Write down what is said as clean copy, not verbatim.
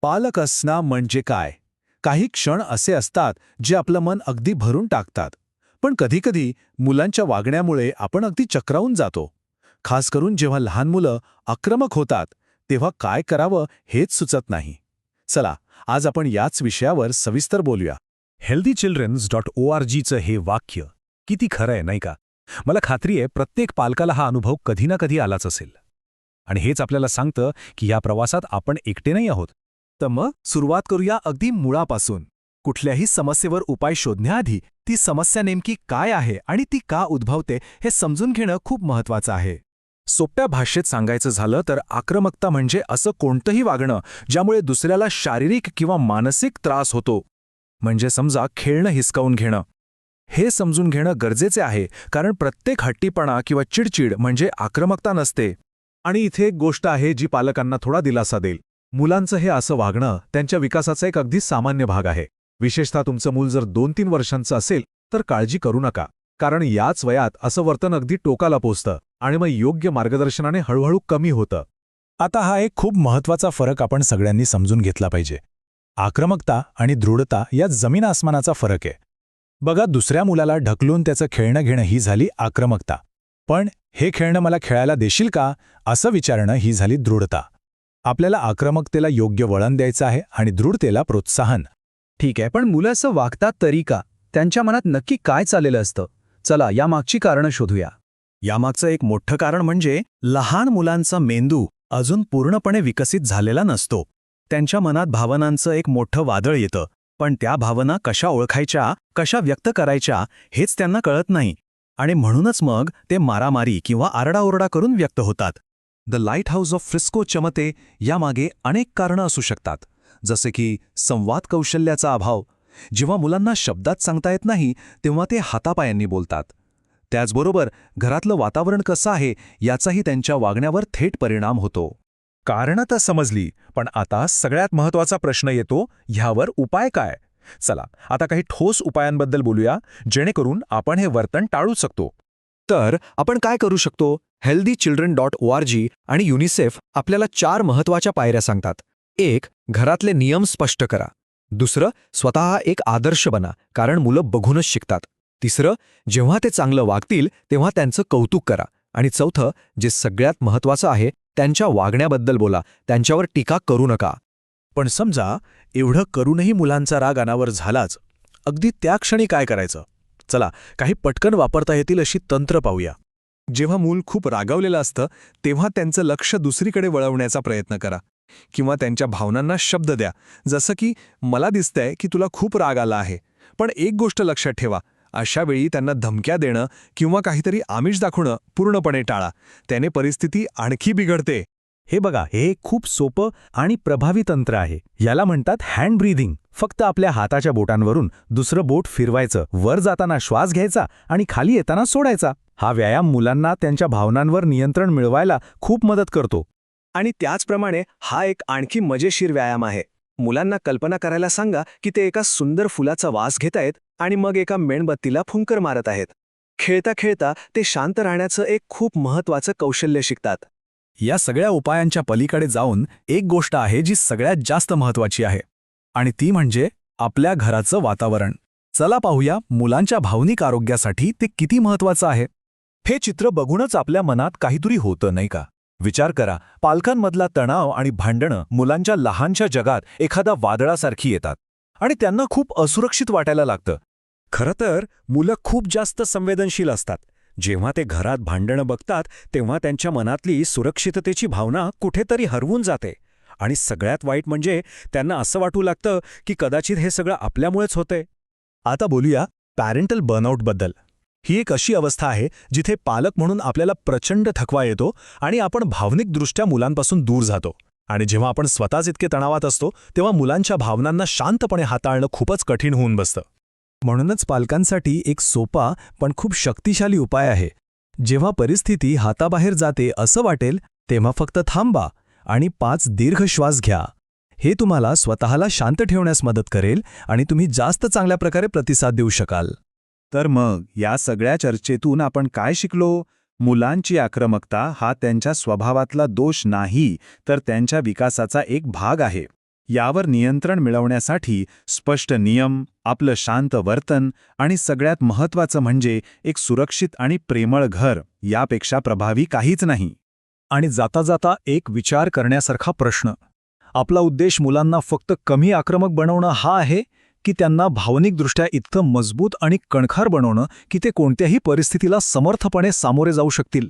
पालक असणं म्हणजे काय? काही क्षण असे असतात जे आपलं मन अगदी भरून टाकतात. पण कधीकधी मुलांच्या वागण्यामुळे आपण अगदी चक्रावून जातो. खास करून जेव्हा लहान मुलं आक्रमक होतात, तेव्हा काय करावं हेच सुचत नाही. चला, आज आपण याच विषयावर सविस्तर बोलूया. healthychildrens.orgचं हे वाक्य किती खरं आहे नाही का? मला खात्री आहे प्रत्येक पालकाला हा अनुभव कधी ना कधी आलाच असेल. आणि हेच आपल्याला सांगतं की या प्रवासात आपण एकटे नाही आहोत. तर मग सुरुवात करूया अगदी मुळापासून. कुठल्याही समस्येवर उपाय शोधण्याआधी ती समस्या नेमकी काय आहे आणि ती का उद्भवते हे समजून घेणं खूप महत्त्वाचं आहे. सोप्या भाषेत सांगायचं झालं तर आक्रमकता म्हणजे असं कोणतंही वागणं ज्यामुळे दुसऱ्याला शारीरिक किंवा मानसिक त्रास होतो. म्हणजे समजा खेळणं हिसकावून घेणं. हे समजून घेणं गरजेचे आहे, कारण प्रत्येक हट्टीपणा किंवा चिडचिड म्हणजे आक्रमकता नसते. आणि इथे एक गोष्ट आहे जी पालकांना थोडा दिलासा देईल. मुलांचं हे असं वागणं त्यांच्या विकासाचा एक अगदी सामान्य भाग आहे. विशेषतः तुमचं मूल जर 2-3 वर्षांचं असेल तर काळजी करू नका, कारण याच वयात असं वर्तन अगदी टोकाला पोचतं आणि मग योग्य मार्गदर्शनाने हळूहळू कमी होतं. आता हा एक खूप महत्त्वाचा फरक आपण सगळ्यांनी समजून घेतला पाहिजे. आक्रमकता आणि दृढता यात जमीन आसमानाचा फरक आहे. बघा, दुसऱ्या मुलाला ढकलून त्याचं खेळणं घेणं ही झाली आक्रमकता. पण हे खेळणं मला खेळायला देशील का असं विचारणं ही झाली दृढता. आपल्याला आक्रमकतेला योग्य वळण द्यायचं आहे आणि दृढतेला प्रोत्साहन. ठीक आहे, पण मुलं असं वागतात तरी का? त्यांच्या मनात नक्की काय चाललेलं असतं? चला यामागची कारणं शोधूया. यामागचं एक मोठं कारण म्हणजे लहान मुलांचा मेंदू अजून पूर्णपणे विकसित झालेला नसतो. त्यांच्या मनात भावनांचं एक मोठं वादळ येतं, पण त्या भावना कशा ओळखायच्या, कशा व्यक्त करायच्या हेच त्यांना कळत नाही. आणि म्हणूनच मग ते मारामारी किंवा आरडाओरडा करून व्यक्त होतात. The light house of Frisco मते यामागे अनेक कारणं असू शकतात, जसे की संवाद कौशल्याचा अभाव. जेव्हा मुलांना शब्दात सांगता येत नाही तेव्हा ते हातापायांनी बोलतात. त्याचबरोबर घरातलं वातावरण कसं आहे याचाही त्यांच्या वागण्यावर थेट परिणाम होतो. कारणं तर समजली, पण आता सगळ्यात महत्त्वाचा प्रश्न येतो, ह्यावर उपाय काय? चला आता काही ठोस उपायांबद्दल बोलूया, जेणेकरून आपण हे वर्तन टाळू शकतो. तर आपण काय करू शकतो? healthychildren.org आणि युनिसेफ आपल्याला 4 महत्त्वाच्या पायऱ्या सांगतात. 1. घरातले नियम स्पष्ट करा. 2. स्वतः एक आदर्श बना, कारण मुलं बघूनच शिकतात. 3. जेव्हा ते चांगलं वागतील तेव्हा त्यांचं कौतुक करा. आणि 4. जे सगळ्यात महत्त्वाचं आहे, त्यांच्या वागण्याबद्दल बोला, त्यांच्यावर टीका करू नका. पण समजा एवढं करूनही मुलांचा राग अनावर झालाच, अगदी त्या क्षणी काय करायचं? चला, काही पटकन वापरता येतील अशी तंत्र पाहूया. जेव्हा मूल खूप रागावलेलं असतं तेव्हा त्यांचं लक्ष दुसरीकडे वळवण्याचा प्रयत्न करा, किंवा त्यांच्या भावनांना शब्द द्या, जसं की मला दिसतंय की तुला खूप राग आला आहे. पण एक गोष्ट लक्षात ठेवा, अशा वेळी त्यांना धमक्या देणं किंवा काहीतरी आमिष दाखवणं पूर्णपणे टाळा. त्याने परिस्थिती आणखी बिघडते. हे बघा, हे खूप सोपं आणि प्रभावी तंत्र आहे. याला म्हणतात हँड ब्रीथिंग. फक्त आपल्या हाताच्या बोटांवरून दुसरं बोट फिरवायचं, वर जाताना श्वास घ्यायचा आणि खाली येताना सोडायचा. हा व्यायाम मुलांना त्यांच्या भावनांवर नियंत्रण मिळवायला खूप मदत करतो. आणि त्याचप्रमाणे हा एक आणखी मजेशीर व्यायाम आहे. मुलांना कल्पना करायला सांगा की ते एका सुंदर फुलाचा वास घेत आहेत आणि मग एका मेणबत्तीला फुंकर मारत आहेत. खेळता खेळता ते शांत राहण्याचं एक खूप महत्त्वाचं कौशल्य शिकतात. या सगळ्या उपायांच्या पलीकडे जाऊन एक गोष्ट आहे जी सगळ्यात जास्त महत्त्वाची आहे, आणि ती म्हणजे आपल्या घराचं वातावरण. चला पाहूया मुलांच्या भावनिक आरोग्यासाठी ते किती महत्त्वाचं आहे. हे चित्र बघूनच आपल्या मनात काहीतरी होतं नाही का? विचार करा, पालकांमधला तणाव आणि भांडणं मुलांच्या लहानशा जगात एखादा वादळासारखी येतात आणि त्यांना खूप असुरक्षित वाटायला लागतं. खरं तर मुलं खूप जास्त संवेदनशील असतात. जेव्हा ते घरात भांडणं बघतात तेव्हा त्यांच्या मनातली सुरक्षिततेची भावना कुठेतरी हरवून जाते. आणि सगळ्यात वाईट म्हणजे त्यांना असं वाटू लागतं की कदाचित हे सगळं आपल्यामुळेच होतंय. आता बोलूया पॅरेंटल बर्नआउटबद्दल. ही एक अशी अवस्था आहे जिथे पालक म्हणून आपल्याला प्रचंड थकवा येतो आणि आपण भावनिकदृष्ट्या मुलांपासून दूर जातो. आणि जेव्हा आपण स्वतःच इतके तणावात असतो तेव्हा मुलांच्या भावनांना शांतपणे हाताळणं खूपच कठीण होऊन बसतं. म्हणूनच पालकांसाठी एक सोपा पण खूप शक्तिशाली उपाय आहे. जेव्हा परिस्थिती हाताबाहेर जाते असं वाटेल तेव्हा फक्त थांबा आणि 5 दीर्घ श्वास घ्या. हे तुम्हाला स्वतःला शांत ठेवण्यास मदत करेल आणि तुम्ही जास्त चांगल्या प्रकारे प्रतिसाद देऊ शकाल. तर मग या सगळ्या चर्चेतून आपण काय शिकलो? मुलांची आक्रमकता हा त्यांच्या स्वभावातला दोष नाही, तर त्यांच्या विकासाचा एक भाग आहे. यावर नियंत्रण मिळवण्यासाठी स्पष्ट नियम, आपलं शांत वर्तन आणि सगळ्यात महत्त्वाचं म्हणजे एक सुरक्षित आणि प्रेमळ घर यापेक्षा प्रभावी काहीच नाही. आणि जाता जाता एक विचार करण्यासारखा प्रश्न. आपला उद्देश मुलांना फक्त कमी आक्रमक बनवणं हा आहे की त्यांना भावनिकदृष्ट्या इतकं मजबूत आणि कणखार बनवणं की ते कोणत्याही परिस्थितीला समर्थपणे सामोरे जाऊ शकतील?